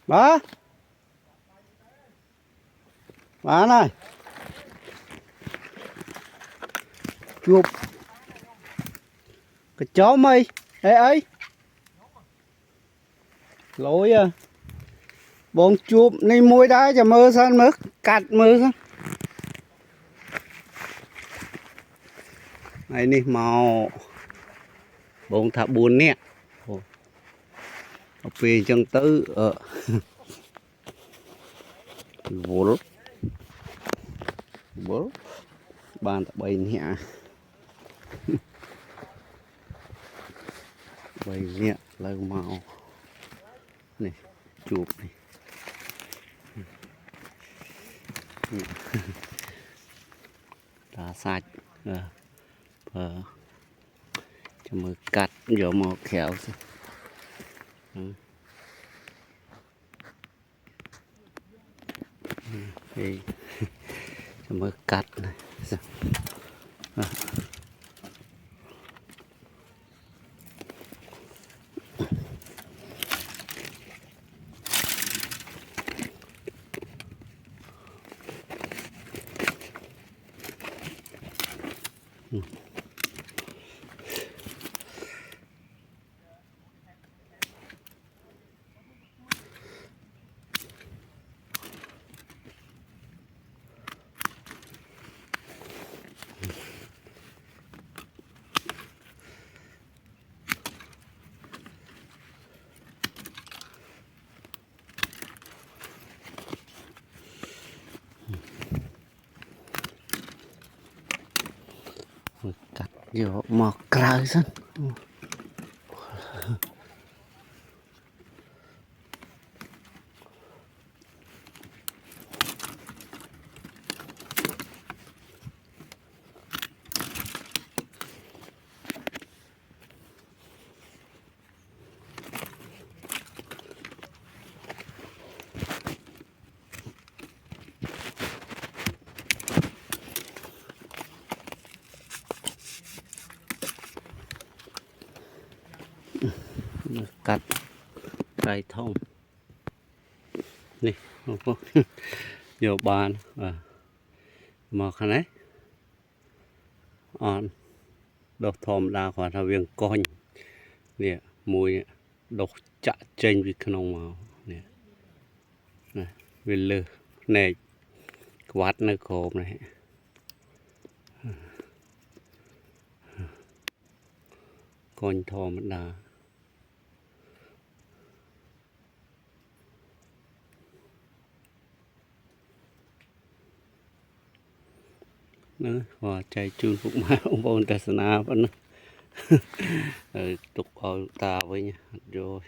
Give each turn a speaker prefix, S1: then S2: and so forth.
S1: Đó. Má này. Chụp. Cái chó mày. Ê ấy. Lối à. Bọn chụp này môi đá cho mơ sang mất. Cắt mơ sang. Này nè màu. Bọn thả buồn nè. Ở phía chân tư. Vốn. Vốn. Bàn tập bay nhẹ. Bay nhẹ lời màu. Này. Chụp này. Đá sạch. Cho mơ cắt vô màu khéo. Thì cho mơ cắt này. Cắt vô mọc cào xong. Cắt cây thông nè vô bàn mà khăn ấy đột thòm đa khỏi thao viên coi nè mùi đột chạ trên vì khăn ông màu nè này vì lư này quát nơi khổ này con thòm đa nữa và chạy chun phục má ông bồn tà sana vẫn tục ở ta với nha rồi